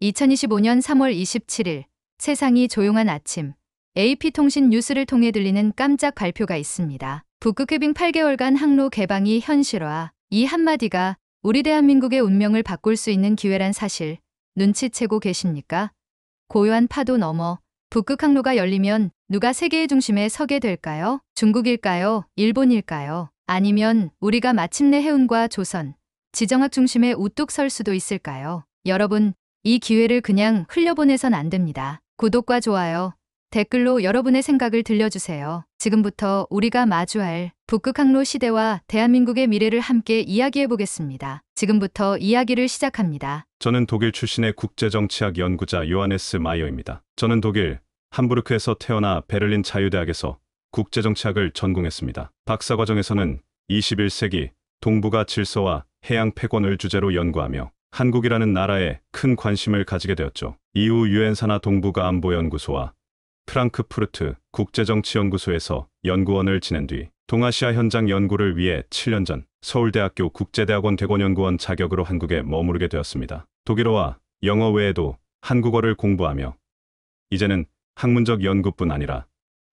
2025년 3월 27일 세상이 조용한 아침 AP통신 뉴스를 통해 들리는 깜짝 발표가 있습니다. 북극 해빙 8개월간 항로 개방이 현실화. 이 한마디가 우리 대한민국의 운명을 바꿀 수 있는 기회란 사실 눈치채고 계십니까? 고요한 파도 너머 북극 항로가 열리면 누가 세계의 중심에 서게 될까요? 중국일까요? 일본일까요? 아니면 우리가 마침내 해운과 조선, 지정학 중심에 우뚝 설 수도 있을까요? 여러분, 이 기회를 그냥 흘려보내선 안 됩니다. 구독과 좋아요, 댓글로 여러분의 생각을 들려주세요. 지금부터 우리가 마주할 북극항로 시대와 대한민국의 미래를 함께 이야기해보겠습니다. 지금부터 이야기를 시작합니다. 저는 독일 출신의 국제정치학 연구자 요하네스 마이어입니다. 저는 독일 함부르크에서 태어나 베를린 자유대학에서 국제정치학을 전공했습니다. 박사과정에서는 21세기 동북아 질서와 해양 패권을 주제로 연구하며 한국이라는 나라에 큰 관심을 가지게 되었죠. 이후 유엔산하 동북아 안보연구소와 프랑크푸르트 국제정치연구소에서 연구원을 지낸 뒤 동아시아 현장 연구를 위해 7년 전 서울대학교 국제대학원 대권연구원 자격으로 한국에 머무르게 되었습니다. 독일어와 영어 외에도 한국어를 공부하며 이제는 학문적 연구뿐 아니라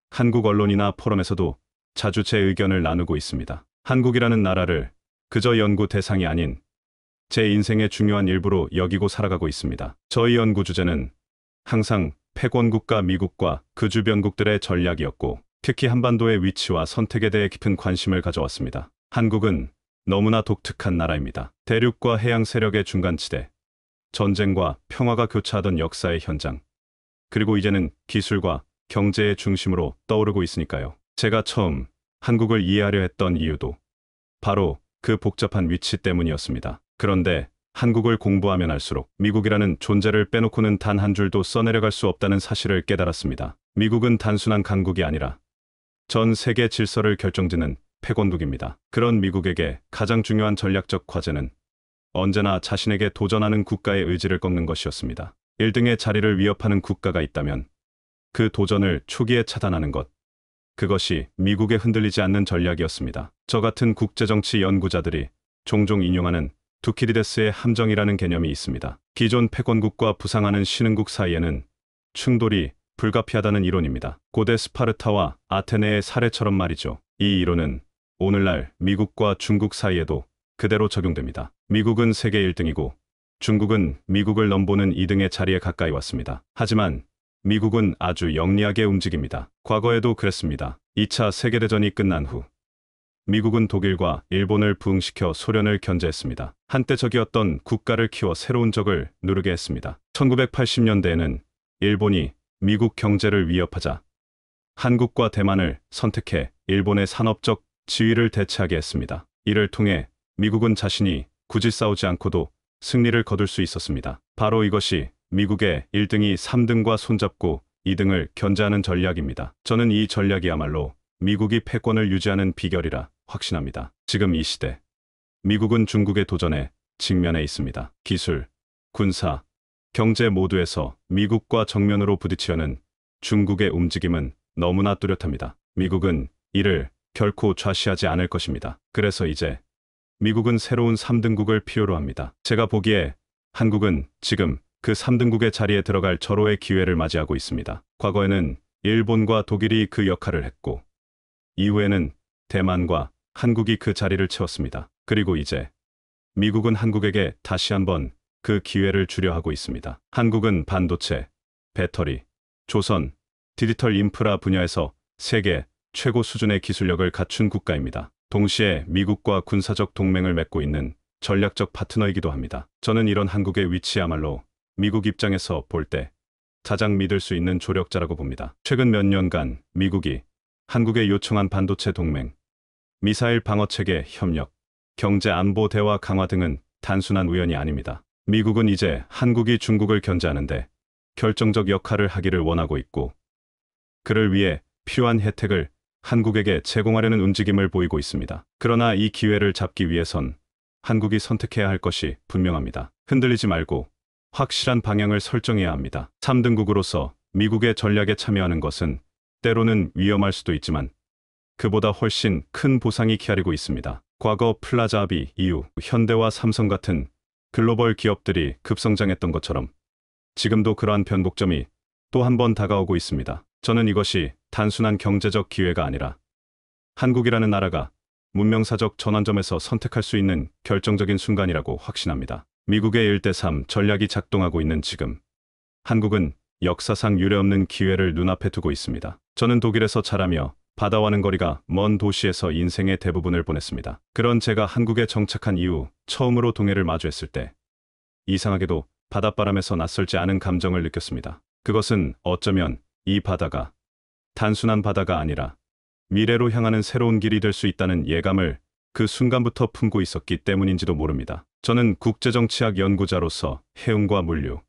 한국 언론이나 포럼에서도 자주 제 의견을 나누고 있습니다. 한국이라는 나라를 그저 연구 대상이 아닌 제 인생의 중요한 일부로 여기고 살아가고 있습니다. 저희 연구 주제는 항상 패권국가 미국과 그 주변국들의 전략이었고 특히 한반도의 위치와 선택에 대해 깊은 관심을 가져왔습니다. 한국은 너무나 독특한 나라입니다. 대륙과 해양 세력의 중간지대, 전쟁과 평화가 교차하던 역사의 현장, 그리고 이제는 기술과 경제의 중심으로 떠오르고 있으니까요. 제가 처음 한국을 이해하려 했던 이유도 바로 그 복잡한 위치 때문이었습니다. 그런데 한국을 공부하면 할수록 미국이라는 존재를 빼놓고는 단 한 줄도 써내려갈 수 없다는 사실을 깨달았습니다. 미국은 단순한 강국이 아니라 전 세계 질서를 결정짓는 패권국입니다. 그런 미국에게 가장 중요한 전략적 과제는 언제나 자신에게 도전하는 국가의 의지를 꺾는 것이었습니다. 1등의 자리를 위협하는 국가가 있다면 그 도전을 초기에 차단하는 것, 그것이 미국에 흔들리지 않는 전략이었습니다. 저 같은 국제정치 연구자들이 종종 인용하는 투키디데스의 함정이라는 개념이 있습니다. 기존 패권국과 부상하는 신흥국 사이에는 충돌이 불가피하다는 이론입니다. 고대 스파르타와 아테네의 사례처럼 말이죠. 이 이론은 오늘날 미국과 중국 사이에도 그대로 적용됩니다. 미국은 세계 1등이고 중국은 미국을 넘보는 2등의 자리에 가까이 왔습니다. 하지만 미국은 아주 영리하게 움직입니다. 과거에도 그랬습니다. 2차 세계대전이 끝난 후 미국은 독일과 일본을 부흥시켜 소련을 견제했습니다. 한때 적이었던 국가를 키워 새로운 적을 누르게 했습니다. 1980년대에는 일본이 미국 경제를 위협하자 한국과 대만을 선택해 일본의 산업적 지위를 대체하게 했습니다. 이를 통해 미국은 자신이 굳이 싸우지 않고도 승리를 거둘 수 있었습니다. 바로 이것이 미국의 1등이 3등과 손잡고 2등을 견제하는 전략입니다. 저는 이 전략이야말로 미국이 패권을 유지하는 비결이라 확신합니다. 지금 이 시대, 미국은 중국의 도전에 직면해 있습니다. 기술, 군사, 경제 모두에서 미국과 정면으로 부딪히려는 중국의 움직임은 너무나 뚜렷합니다. 미국은 이를 결코 좌시하지 않을 것입니다. 그래서 이제 미국은 새로운 3등국을 필요로 합니다. 제가 보기에 한국은 지금 그 3등국의 자리에 들어갈 절호의 기회를 맞이하고 있습니다. 과거에는 일본과 독일이 그 역할을 했고 이후에는 대만과 한국이 그 자리를 채웠습니다. 그리고 이제 미국은 한국에게 다시 한번 그 기회를 주려 하고 있습니다. 한국은 반도체, 배터리, 조선, 디지털 인프라 분야에서 세계 최고 수준의 기술력을 갖춘 국가입니다. 동시에 미국과 군사적 동맹을 맺고 있는 전략적 파트너이기도 합니다. 저는 이런 한국의 위치야말로 미국 입장에서 볼 때 가장 믿을 수 있는 조력자라고 봅니다. 최근 몇 년간 미국이 한국에 요청한 반도체 동맹, 미사일 방어체계 협력, 경제 안보 대화 강화 등은 단순한 우연이 아닙니다. 미국은 이제 한국이 중국을 견제하는데 결정적 역할을 하기를 원하고 있고 그를 위해 필요한 혜택을 한국에게 제공하려는 움직임을 보이고 있습니다. 그러나 이 기회를 잡기 위해선 한국이 선택해야 할 것이 분명합니다. 흔들리지 말고 확실한 방향을 설정해야 합니다. 3등국으로서 미국의 전략에 참여하는 것은 때로는 위험할 수도 있지만 그보다 훨씬 큰 보상이 기다리고 있습니다. 과거 플라자 합의 이후 현대와 삼성 같은 글로벌 기업들이 급성장했던 것처럼 지금도 그러한 변곡점이 또 한 번 다가오고 있습니다. 저는 이것이 단순한 경제적 기회가 아니라 한국이라는 나라가 문명사적 전환점에서 선택할 수 있는 결정적인 순간이라고 확신합니다. 미국의 1대3 전략이 작동하고 있는 지금, 한국은 역사상 유례없는 기회를 눈앞에 두고 있습니다. 저는 독일에서 자라며 바다와는 거리가 먼 도시에서 인생의 대부분을 보냈습니다. 그런 제가 한국에 정착한 이후 처음으로 동해를 마주했을 때 이상하게도 바닷바람에서 낯설지 않은 감정을 느꼈습니다. 그것은 어쩌면 이 바다가 단순한 바다가 아니라 미래로 향하는 새로운 길이 될 수 있다는 예감을 그 순간부터 품고 있었기 때문인지도 모릅니다. 저는 국제정치학 연구자로서 해운과 물류,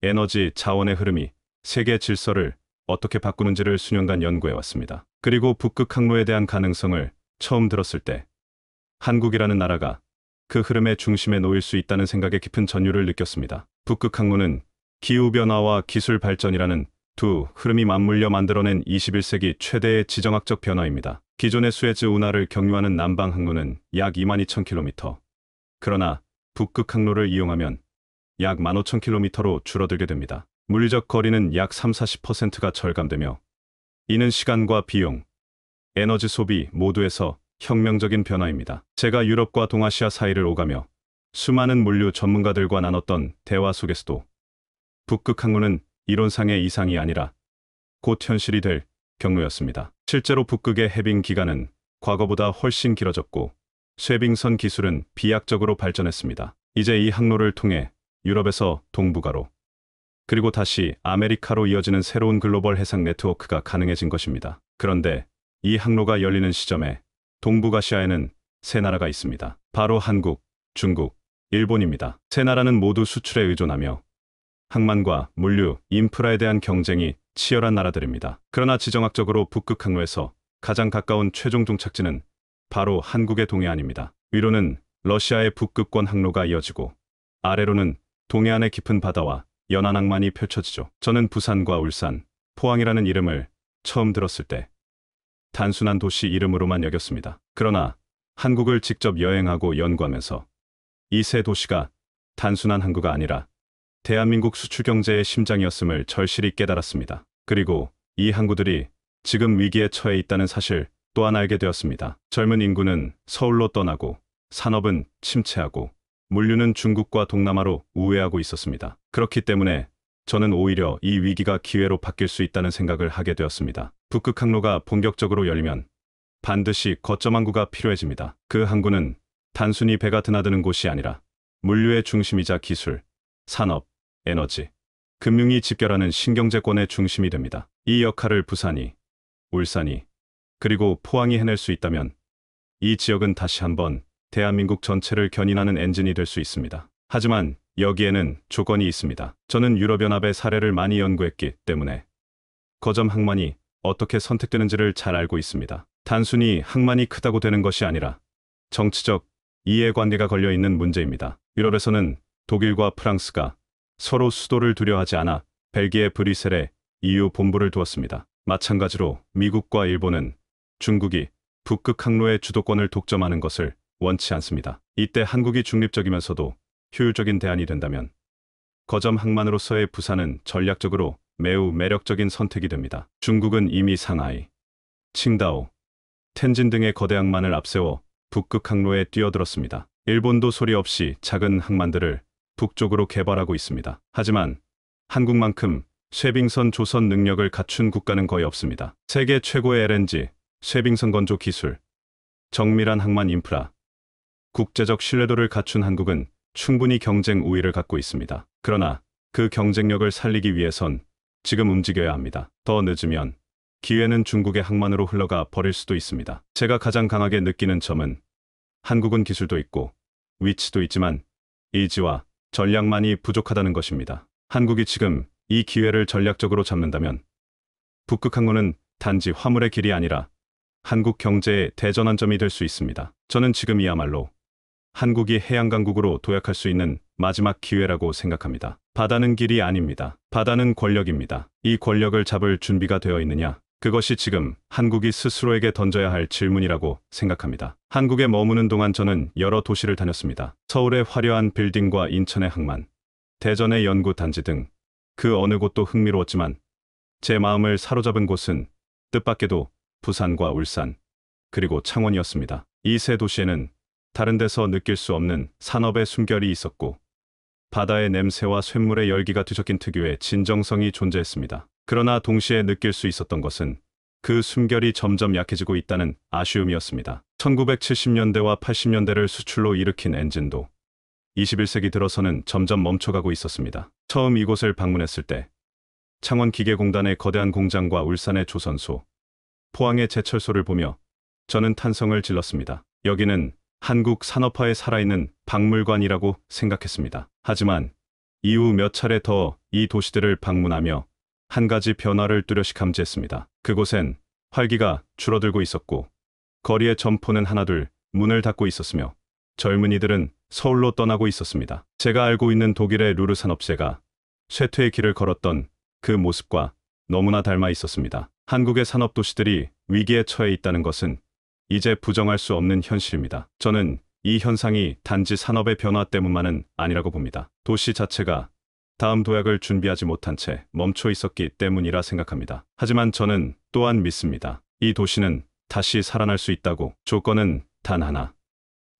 에너지, 자원의 흐름이 세계 질서를 어떻게 바꾸는지를 수년간 연구해왔습니다. 그리고 북극 항로에 대한 가능성을 처음 들었을 때 한국이라는 나라가 그 흐름의 중심에 놓일 수 있다는 생각에 깊은 전율을 느꼈습니다. 북극 항로는 기후변화와 기술 발전이라는 두 흐름이 맞물려 만들어낸 21세기 최대의 지정학적 변화입니다. 기존의 수에즈 운하를 경유하는 남방 항로는 약 22,000km. 그러나 북극 항로를 이용하면 약 15,000km로 줄어들게 됩니다. 물리적 거리는 약 30-40%가 절감되며 이는 시간과 비용, 에너지 소비 모두에서 혁명적인 변화입니다. 제가 유럽과 동아시아 사이를 오가며 수많은 물류 전문가들과 나눴던 대화 속에서도 북극 항로는 이론상의 이상이 아니라 곧 현실이 될 경로였습니다. 실제로 북극의 해빙 기간은 과거보다 훨씬 길어졌고 쇄빙선 기술은 비약적으로 발전했습니다. 이제 이 항로를 통해 유럽에서 동북아로 그리고 다시 아메리카로 이어지는 새로운 글로벌 해상 네트워크가 가능해진 것입니다. 그런데 이 항로가 열리는 시점에 동북아시아에는 세 나라가 있습니다. 바로 한국, 중국, 일본입니다. 세 나라는 모두 수출에 의존하며 항만과 물류, 인프라에 대한 경쟁이 치열한 나라들입니다. 그러나 지정학적으로 북극 항로에서 가장 가까운 최종 종착지는 바로 한국의 동해안입니다. 위로는 러시아의 북극권 항로가 이어지고 아래로는 동해안의 깊은 바다와 연안 항만이 펼쳐지죠. 저는 부산과 울산, 포항이라는 이름을 처음 들었을 때 단순한 도시 이름으로만 여겼습니다. 그러나 한국을 직접 여행하고 연구하면서 이 세 도시가 단순한 항구가 아니라 대한민국 수출 경제의 심장이었음을 절실히 깨달았습니다. 그리고 이 항구들이 지금 위기에 처해 있다는 사실 또한 알게 되었습니다. 젊은 인구는 서울로 떠나고 산업은 침체하고 물류는 중국과 동남아로 우회하고 있었습니다. 그렇기 때문에 저는 오히려 이 위기가 기회로 바뀔 수 있다는 생각을 하게 되었습니다. 북극 항로가 본격적으로 열리면 반드시 거점 항구가 필요해집니다. 그 항구는 단순히 배가 드나드는 곳이 아니라 물류의 중심이자 기술, 산업, 에너지, 금융이 집결하는 신경제권의 중심이 됩니다. 이 역할을 부산이, 울산이, 그리고 포항이 해낼 수 있다면 이 지역은 다시 한번 대한민국 전체를 견인하는 엔진이 될 수 있습니다. 하지만 여기에는 조건이 있습니다. 저는 유럽연합의 사례를 많이 연구했기 때문에 거점 항만이 어떻게 선택되는지를 잘 알고 있습니다. 단순히 항만이 크다고 되는 것이 아니라 정치적 이해관계가 걸려있는 문제입니다. 유럽에서는 독일과 프랑스가 서로 수도를 두려워하지 않아 벨기에 브뤼셀에 EU 본부를 두었습니다. 마찬가지로 미국과 일본은 중국이 북극 항로의 주도권을 독점하는 것을 원치 않습니다. 이때 한국이 중립적이면서도 효율적인 대안이 된다면 거점 항만으로서의 부산은 전략적으로 매우 매력적인 선택이 됩니다. 중국은 이미 상하이, 칭다오, 텐진 등의 거대 항만을 앞세워 북극 항로에 뛰어들었습니다. 일본도 소리 없이 작은 항만들을 북쪽으로 개발하고 있습니다. 하지만 한국만큼 쇄빙선 조선 능력을 갖춘 국가는 거의 없습니다. 세계 최고의 LNG, 쇄빙선 건조 기술, 정밀한 항만 인프라, 국제적 신뢰도를 갖춘 한국은 충분히 경쟁 우위를 갖고 있습니다. 그러나 그 경쟁력을 살리기 위해선 지금 움직여야 합니다. 더 늦으면 기회는 중국의 항만으로 흘러가 버릴 수도 있습니다. 제가 가장 강하게 느끼는 점은 한국은 기술도 있고 위치도 있지만 의지와 전략만이 부족하다는 것입니다. 한국이 지금 이 기회를 전략적으로 잡는다면 북극 항로는 단지 화물의 길이 아니라 한국 경제의 대전환점이 될 수 있습니다. 저는 지금이야말로 한국이 해양강국으로 도약할 수 있는 마지막 기회라고 생각합니다. 바다는 길이 아닙니다. 바다는 권력입니다. 이 권력을 잡을 준비가 되어 있느냐? 그것이 지금 한국이 스스로에게 던져야 할 질문이라고 생각합니다. 한국에 머무는 동안 저는 여러 도시를 다녔습니다. 서울의 화려한 빌딩과 인천의 항만, 대전의 연구단지 등 그 어느 곳도 흥미로웠지만 제 마음을 사로잡은 곳은 뜻밖에도 부산과 울산, 그리고 창원이었습니다. 이 세 도시에는 다른 데서 느낄 수 없는 산업의 숨결이 있었고 바다의 냄새와 쇳물의 열기가 뒤섞인 특유의 진정성이 존재했습니다. 그러나 동시에 느낄 수 있었던 것은 그 숨결이 점점 약해지고 있다는 아쉬움이었습니다. 1970년대와 80년대를 수출로 일으킨 엔진도 21세기 들어서는 점점 멈춰가고 있었습니다. 처음 이곳을 방문했을 때 창원기계공단의 거대한 공장과 울산의 조선소, 포항의 제철소를 보며 저는 탄성을 질렀습니다. 여기는 한국 산업화에 살아있는 박물관이라고 생각했습니다. 하지만 이후 몇 차례 더 이 도시들을 방문하며 한 가지 변화를 뚜렷이 감지했습니다. 그곳엔 활기가 줄어들고 있었고 거리의 점포는 하나둘 문을 닫고 있었으며 젊은이들은 서울로 떠나고 있었습니다. 제가 알고 있는 독일의 루르 산업체가 쇠퇴의 길을 걸었던 그 모습과 너무나 닮아 있었습니다. 한국의 산업 도시들이 위기에 처해 있다는 것은 이제 부정할 수 없는 현실입니다. 저는 이 현상이 단지 산업의 변화 때문만은 아니라고 봅니다. 도시 자체가 다음 도약을 준비하지 못한 채 멈춰 있었기 때문이라 생각합니다. 하지만 저는 또한 믿습니다. 이 도시는 다시 살아날 수 있다고. 조건은 단 하나.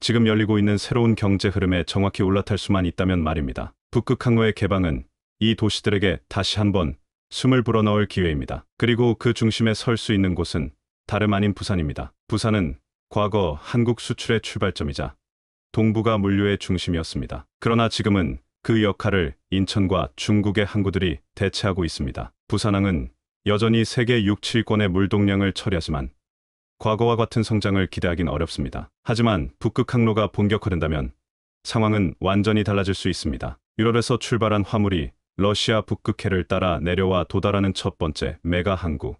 지금 열리고 있는 새로운 경제 흐름에 정확히 올라탈 수만 있다면 말입니다. 북극 항로의 개방은 이 도시들에게 다시 한번 숨을 불어넣을 기회입니다. 그리고 그 중심에 설 수 있는 곳은 다름 아닌 부산입니다. 부산은 과거 한국 수출의 출발점이자 동북아 물류의 중심이었습니다. 그러나 지금은 그 역할을 인천과 중국의 항구들이 대체하고 있습니다. 부산항은 여전히 세계 6, 7권의 물동량을 처리하지만 과거와 같은 성장을 기대하긴 어렵습니다. 하지만 북극 항로가 본격화된다면 상황은 완전히 달라질 수 있습니다. 유럽에서 출발한 화물이 러시아 북극해를 따라 내려와 도달하는 첫 번째 메가 항구,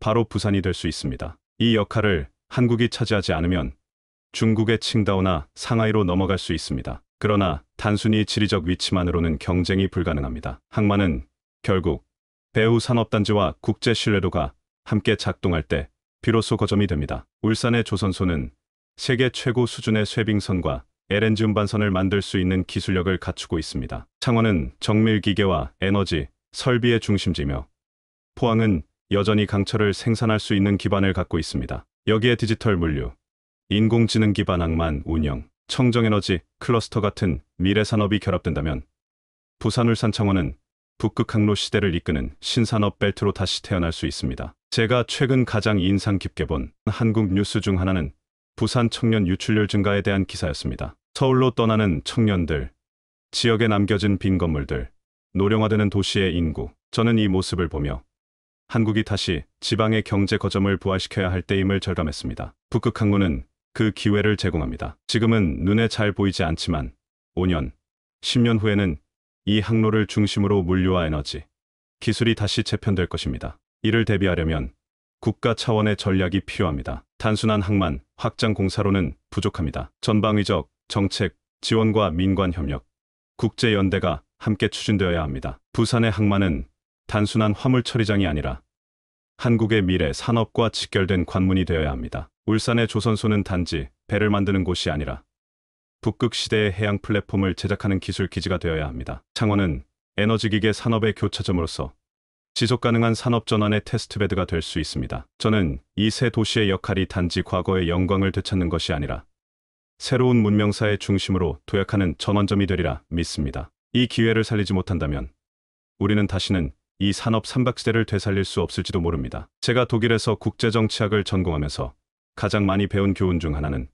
바로 부산이 될 수 있습니다. 이 역할을 한국이 차지하지 않으면 중국의 칭다오나 상하이로 넘어갈 수 있습니다. 그러나 단순히 지리적 위치만으로는 경쟁이 불가능합니다. 항만은 결국 배후 산업단지와 국제 신뢰도가 함께 작동할 때 비로소 거점이 됩니다. 울산의 조선소는 세계 최고 수준의 쇄빙선과 LNG 운반선을 만들 수 있는 기술력을 갖추고 있습니다. 창원은 정밀기계와 에너지, 설비의 중심지며 포항은 여전히 강철을 생산할 수 있는 기반을 갖고 있습니다. 여기에 디지털 물류, 인공지능 기반 항만 운영, 청정에너지 클러스터 같은 미래 산업이 결합된다면 부산, 울산, 창원은 북극 항로 시대를 이끄는 신산업 벨트로 다시 태어날 수 있습니다. 제가 최근 가장 인상 깊게 본 한국 뉴스 중 하나는 부산 청년 유출률 증가에 대한 기사였습니다. 서울로 떠나는 청년들, 지역에 남겨진 빈 건물들, 노령화되는 도시의 인구. 저는 이 모습을 보며 한국이 다시 지방의 경제 거점을 부활시켜야 할 때임을 절감했습니다. 북극 항로는 그 기회를 제공합니다. 지금은 눈에 잘 보이지 않지만 5년, 10년 후에는 이 항로를 중심으로 물류와 에너지, 기술이 다시 재편될 것입니다. 이를 대비하려면 국가 차원의 전략이 필요합니다. 단순한 항만, 확장 공사로는 부족합니다. 전방위적 정책, 지원과 민관 협력, 국제연대가 함께 추진되어야 합니다. 부산의 항만은 단순한 화물 처리장이 아니라 한국의 미래 산업과 직결된 관문이 되어야 합니다. 울산의 조선소는 단지 배를 만드는 곳이 아니라 북극 시대의 해양 플랫폼을 제작하는 기술 기지가 되어야 합니다. 창원은 에너지기계 산업의 교차점으로서 지속가능한 산업 전환의 테스트베드가 될 수 있습니다. 저는 이 세 도시의 역할이 단지 과거의 영광을 되찾는 것이 아니라 새로운 문명사의 중심으로 도약하는 전환점이 되리라 믿습니다. 이 기회를 살리지 못한다면 우리는 다시는 이 산업 삼박시대를 되살릴 수 없을지도 모릅니다. 제가 독일에서 국제정치학을 전공하면서 가장 많이 배운 교훈 중 하나는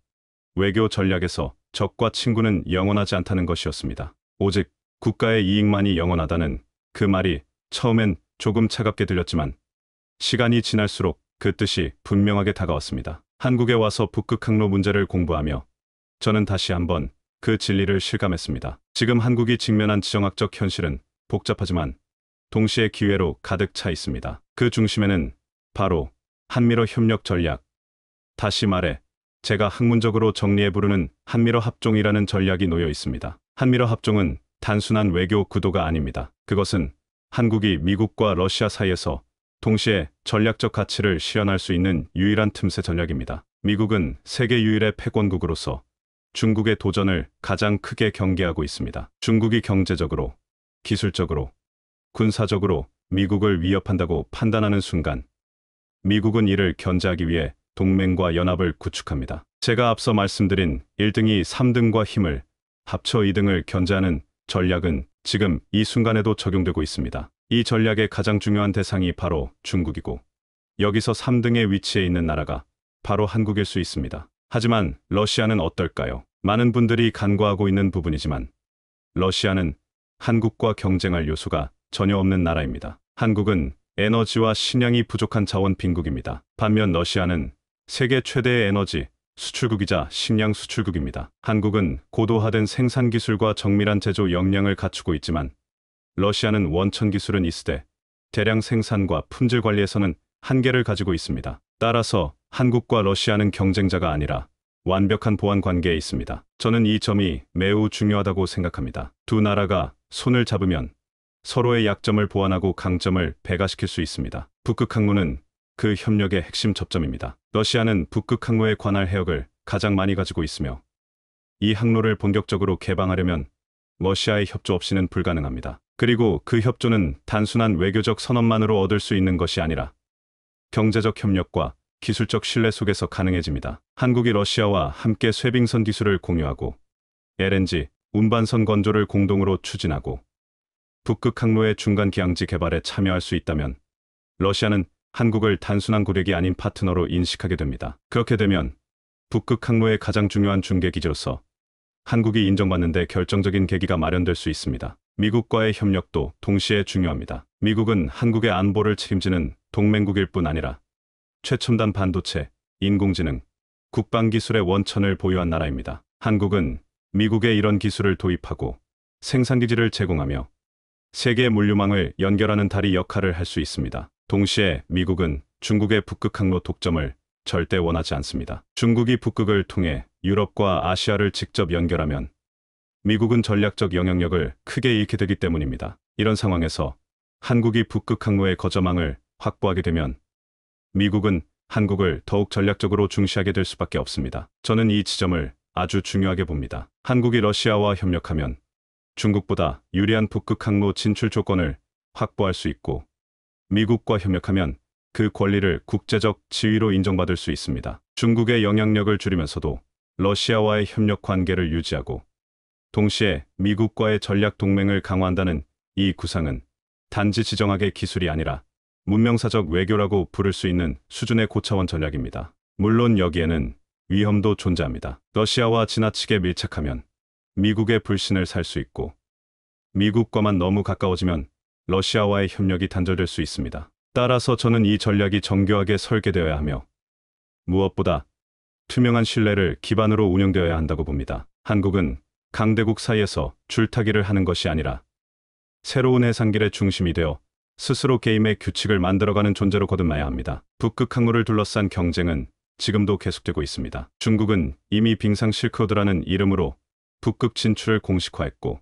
외교 전략에서 적과 친구는 영원하지 않다는 것이었습니다. 오직 국가의 이익만이 영원하다는 그 말이 처음엔 조금 차갑게 들렸지만 시간이 지날수록 그 뜻이 분명하게 다가왔습니다. 한국에 와서 북극 항로 문제를 공부하며 저는 다시 한번 그 진리를 실감했습니다. 지금 한국이 직면한 지정학적 현실은 복잡하지만 동시에 기회로 가득 차 있습니다. 그 중심에는 바로 한미러 협력 전략, 다시 말해 제가 학문적으로 정리해 부르는 한미러 합종이라는 전략이 놓여 있습니다. 한미러 합종은 단순한 외교 구도가 아닙니다. 그것은 한국이 미국과 러시아 사이에서 동시에 전략적 가치를 실현할 수 있는 유일한 틈새 전략입니다. 미국은 세계 유일의 패권국으로서 중국의 도전을 가장 크게 경계하고 있습니다. 중국이 경제적으로, 기술적으로, 군사적으로 미국을 위협한다고 판단하는 순간 미국은 이를 견제하기 위해 동맹과 연합을 구축합니다. 제가 앞서 말씀드린 1등이 3등과 힘을 합쳐 2등을 견제하는 전략은 지금 이 순간에도 적용되고 있습니다. 이 전략의 가장 중요한 대상이 바로 중국이고 여기서 3등의 위치에 있는 나라가 바로 한국일 수 있습니다. 하지만 러시아는 어떨까요? 많은 분들이 간과하고 있는 부분이지만 러시아는 한국과 경쟁할 요소가 전혀 없는 나라입니다. 한국은 에너지와 식량이 부족한 자원 빈국입니다. 반면 러시아는 세계 최대의 에너지 수출국이자 식량 수출국입니다. 한국은 고도화된 생산 기술과 정밀한 제조 역량을 갖추고 있지만 러시아는 원천 기술은 있으되 대량 생산과 품질 관리에서는 한계를 가지고 있습니다. 따라서 한국과 러시아는 경쟁자가 아니라 완벽한 보완 관계에 있습니다. 저는 이 점이 매우 중요하다고 생각합니다. 두 나라가 손을 잡으면 서로의 약점을 보완하고 강점을 배가시킬 수 있습니다. 북극 항로는 그 협력의 핵심 접점입니다. 러시아는 북극 항로에 관할 해역을 가장 많이 가지고 있으며 이 항로를 본격적으로 개방하려면 러시아의 협조 없이는 불가능합니다. 그리고 그 협조는 단순한 외교적 선언만으로 얻을 수 있는 것이 아니라 경제적 협력과 기술적 신뢰 속에서 가능해집니다. 한국이 러시아와 함께 쇄빙선 기술을 공유하고 LNG, 운반선 건조를 공동으로 추진하고 북극 항로의 중간 기항지 개발에 참여할 수 있다면 러시아는 한국을 단순한 고객이 아닌 파트너로 인식하게 됩니다. 그렇게 되면 북극 항로의 가장 중요한 중개 기지로서 한국이 인정받는 데 결정적인 계기가 마련될 수 있습니다. 미국과의 협력도 동시에 중요합니다. 미국은 한국의 안보를 책임지는 동맹국일 뿐 아니라 최첨단 반도체, 인공지능, 국방기술의 원천을 보유한 나라입니다. 한국은 미국에 이런 기술을 도입하고 생산기지를 제공하며 세계 물류망을 연결하는 다리 역할을 할 수 있습니다. 동시에 미국은 중국의 북극 항로 독점을 절대 원하지 않습니다. 중국이 북극을 통해 유럽과 아시아를 직접 연결하면 미국은 전략적 영향력을 크게 잃게 되기 때문입니다. 이런 상황에서 한국이 북극 항로의 거점망을 확보하게 되면 미국은 한국을 더욱 전략적으로 중시하게 될 수밖에 없습니다. 저는 이 지점을 아주 중요하게 봅니다. 한국이 러시아와 협력하면 중국보다 유리한 북극 항로 진출 조건을 확보할 수 있고 미국과 협력하면 그 권리를 국제적 지위로 인정받을 수 있습니다. 중국의 영향력을 줄이면서도 러시아와의 협력 관계를 유지하고 동시에 미국과의 전략 동맹을 강화한다는 이 구상은 단지 지정학의 기술이 아니라 문명사적 외교라고 부를 수 있는 수준의 고차원 전략입니다. 물론 여기에는 위험도 존재합니다. 러시아와 지나치게 밀착하면 미국의 불신을 살 수 있고 미국과만 너무 가까워지면 러시아와의 협력이 단절될 수 있습니다. 따라서 저는 이 전략이 정교하게 설계되어야 하며 무엇보다 투명한 신뢰를 기반으로 운영되어야 한다고 봅니다. 한국은 강대국 사이에서 줄타기를 하는 것이 아니라 새로운 해상길의 중심이 되어 스스로 게임의 규칙을 만들어가는 존재로 거듭나야 합니다. 북극 항로를 둘러싼 경쟁은 지금도 계속되고 있습니다. 중국은 이미 빙상 실크로드라는 이름으로 북극 진출을 공식화했고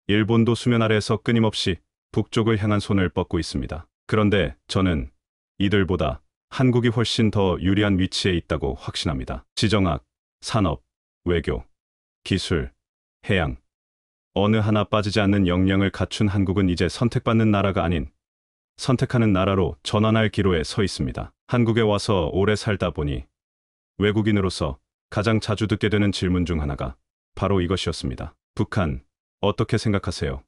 일본도 수면 아래에서 끊임없이 북쪽을 향한 손을 뻗고 있습니다. 그런데 저는 이들보다 한국이 훨씬 더 유리한 위치에 있다고 확신합니다. 지정학, 산업, 외교, 기술, 해양, 어느 하나 빠지지 않는 역량을 갖춘 한국은 이제 선택받는 나라가 아닌 선택하는 나라로 전환할 기로에 서 있습니다. 한국에 와서 오래 살다 보니 외국인으로서 가장 자주 듣게 되는 질문 중 하나가 바로 이것이었습니다. 북한, 어떻게 생각하세요?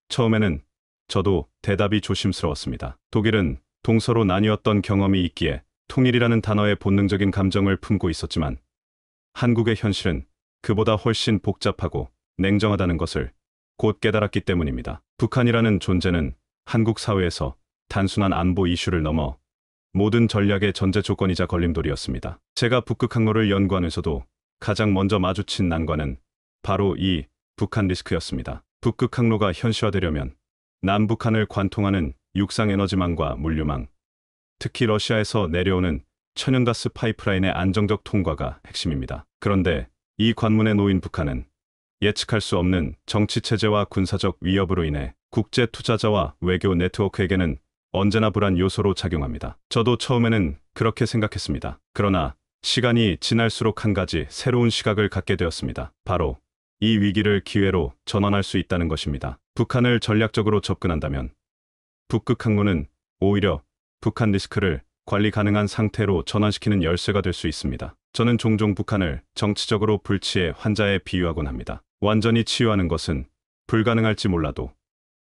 처음에는 저도 대답이 조심스러웠습니다. 독일은 동서로 나뉘었던 경험이 있기에 통일이라는 단어에 본능적인 감정을 품고 있었지만 한국의 현실은 그보다 훨씬 복잡하고 냉정하다는 것을 곧 깨달았기 때문입니다. 북한이라는 존재는 한국 사회에서 단순한 안보 이슈를 넘어 모든 전략의 전제 조건이자 걸림돌이었습니다. 제가 북극 항로를 연구하면서도 가장 먼저 마주친 난관은 바로 이 북한 리스크였습니다. 북극 항로가 현실화되려면 남북한을 관통하는 육상 에너지망과 물류망, 특히 러시아에서 내려오는 천연가스 파이프라인의 안정적 통과가 핵심입니다. 그런데 이 관문에 놓인 북한은 예측할 수 없는 정치체제와 군사적 위협으로 인해 국제 투자자와 외교 네트워크에게는 언제나 불안 요소로 작용합니다. 저도 처음에는 그렇게 생각했습니다. 그러나 시간이 지날수록 한 가지 새로운 시각을 갖게 되었습니다. 바로 이 위기를 기회로 전환할 수 있다는 것입니다. 북한을 전략적으로 접근한다면 북극 항로는 오히려 북한 리스크를 관리 가능한 상태로 전환시키는 열쇠가 될 수 있습니다. 저는 종종 북한을 정치적으로 불치의 환자에 비유하곤 합니다. 완전히 치유하는 것은 불가능할지 몰라도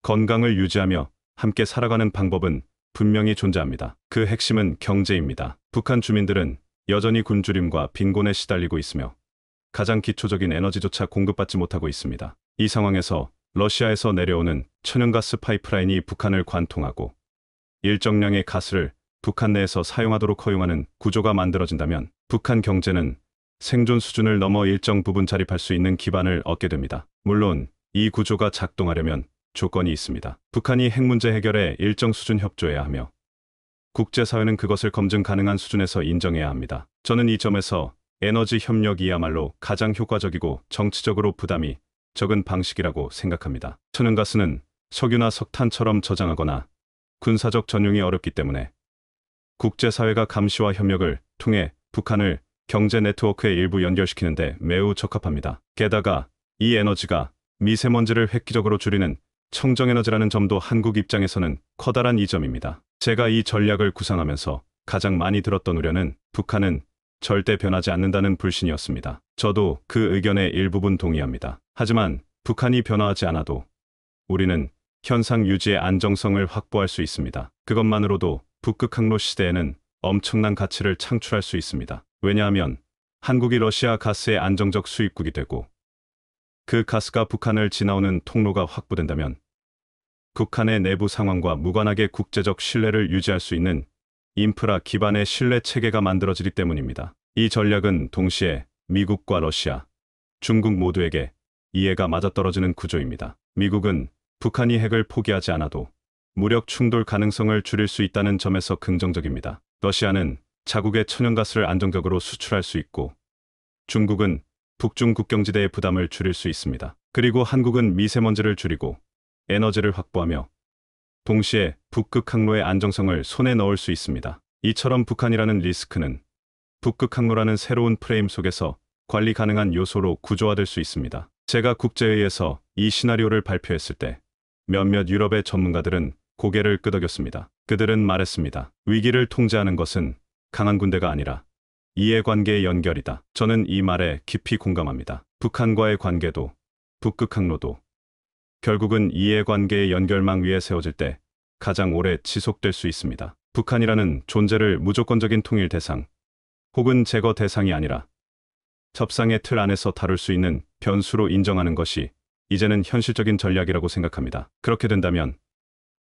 건강을 유지하며 함께 살아가는 방법은 분명히 존재합니다. 그 핵심은 경제입니다. 북한 주민들은 여전히 굶주림과 빈곤에 시달리고 있으며 가장 기초적인 에너지조차 공급받지 못하고 있습니다. 이 상황에서 러시아에서 내려오는 천연가스 파이프라인이 북한을 관통하고 일정량의 가스를 북한 내에서 사용하도록 허용하는 구조가 만들어진다면 북한 경제는 생존 수준을 넘어 일정 부분 자립할 수 있는 기반을 얻게 됩니다. 물론 이 구조가 작동하려면 조건이 있습니다. 북한이 핵 문제 해결에 일정 수준 협조해야 하며 국제사회는 그것을 검증 가능한 수준에서 인정해야 합니다. 저는 이 점에서 에너지 협력이야말로 가장 효과적이고 정치적으로 부담이 적은 방식이라고 생각합니다. 천연가스는 석유나 석탄처럼 저장하거나 군사적 전용이 어렵기 때문에 국제사회가 감시와 협력을 통해 북한을 경제 네트워크의 일부 연결시키는데 매우 적합합니다. 게다가 이 에너지가 미세먼지를 획기적으로 줄이는 청정에너지라는 점도 한국 입장에서는 커다란 이점입니다. 제가 이 전략을 구상하면서 가장 많이 들었던 우려는 북한은 절대 변하지 않는다는 불신이었습니다. 저도 그 의견에 일부분 동의합니다. 하지만 북한이 변화하지 않아도 우리는 현상 유지의 안정성을 확보할 수 있습니다. 그것만으로도 북극 항로 시대에는 엄청난 가치를 창출할 수 있습니다. 왜냐하면 한국이 러시아 가스의 안정적 수입국이 되고 그 가스가 북한을 지나오는 통로가 확보된다면 북한의 내부 상황과 무관하게 국제적 신뢰를 유지할 수 있는 인프라 기반의 신뢰 체계가 만들어지기 때문입니다. 이 전략은 동시에 미국과 러시아, 중국 모두에게 이해가 맞아떨어지는 구조입니다. 미국은 북한이 핵을 포기하지 않아도 무력 충돌 가능성을 줄일 수 있다는 점에서 긍정적입니다. 러시아는 자국의 천연가스를 안정적으로 수출할 수 있고 중국은 북중 국경지대의 부담을 줄일 수 있습니다. 그리고 한국은 미세먼지를 줄이고 에너지를 확보하며 동시에 북극 항로의 안정성을 손에 넣을 수 있습니다. 이처럼 북한이라는 리스크는 북극 항로라는 새로운 프레임 속에서 관리 가능한 요소로 구조화될 수 있습니다. 제가 국제회의에서 이 시나리오를 발표했을 때 몇몇 유럽의 전문가들은 고개를 끄덕였습니다. 그들은 말했습니다. 위기를 통제하는 것은 강한 군대가 아니라 이해관계의 연결이다. 저는 이 말에 깊이 공감합니다. 북한과의 관계도 북극 항로도 결국은 이해관계의 연결망 위에 세워질 때 가장 오래 지속될 수 있습니다. 북한이라는 존재를 무조건적인 통일 대상 혹은 제거 대상이 아니라 협상의 틀 안에서 다룰 수 있는 변수로 인정하는 것이 이제는 현실적인 전략이라고 생각합니다. 그렇게 된다면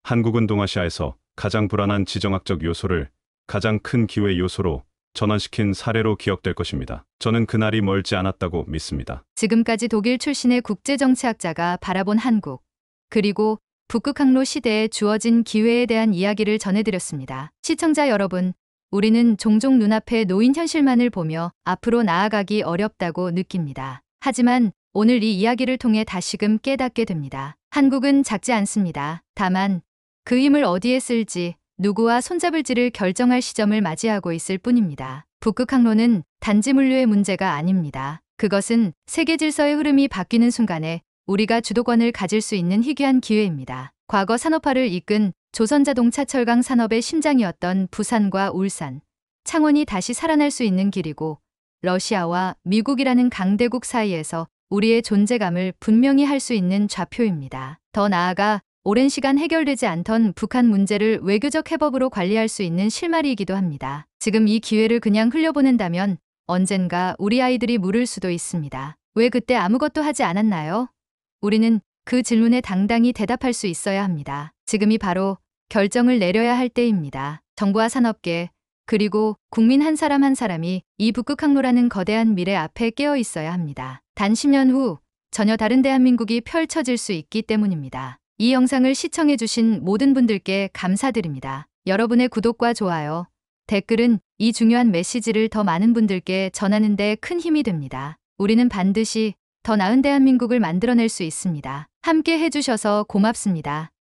한국은 동아시아에서 가장 불안한 지정학적 요소를 가장 큰 기회 요소로 전환시킨 사례로 기억될 것입니다. 저는 그날이 멀지 않았다고 믿습니다. 지금까지 독일 출신의 국제정치학자가 바라본 한국, 그리고 북극 항로 시대에 주어진 기회에 대한 이야기를 전해드렸습니다. 시청자 여러분, 우리는 종종 눈앞에 놓인 현실만을 보며 앞으로 나아가기 어렵다고 느낍니다. 하지만 오늘 이 이야기를 통해 다시금 깨닫게 됩니다. 한국은 작지 않습니다. 다만 그 힘을 어디에 쓸지, 누구와 손잡을지를 결정할 시점을 맞이하고 있을 뿐입니다. 북극 항로는 단지 물류의 문제가 아닙니다. 그것은 세계 질서의 흐름이 바뀌는 순간에 우리가 주도권을 가질 수 있는 희귀한 기회입니다. 과거 산업화를 이끈 조선자동차 철강 산업의 심장이었던 부산과 울산, 창원이 다시 살아날 수 있는 길이고 러시아와 미국이라는 강대국 사이에서 우리의 존재감을 분명히 할 수 있는 좌표입니다. 더 나아가 오랜 시간 해결되지 않던 북한 문제를 외교적 해법으로 관리할 수 있는 실마리이기도 합니다. 지금 이 기회를 그냥 흘려보낸다면 언젠가 우리 아이들이 물을 수도 있습니다. 왜 그때 아무것도 하지 않았나요? 우리는 그 질문에 당당히 대답할 수 있어야 합니다. 지금이 바로 결정을 내려야 할 때입니다. 정부와 산업계, 그리고 국민 한 사람 한 사람이 이 북극 항로라는 거대한 미래 앞에 깨어 있어야 합니다. 단 10년 후 전혀 다른 대한민국이 펼쳐질 수 있기 때문입니다. 이 영상을 시청해주신 모든 분들께 감사드립니다. 여러분의 구독과 좋아요, 댓글은 이 중요한 메시지를 더 많은 분들께 전하는 데 큰 힘이 됩니다. 우리는 반드시 더 나은 대한민국을 만들어낼 수 있습니다. 함께 해주셔서 고맙습니다.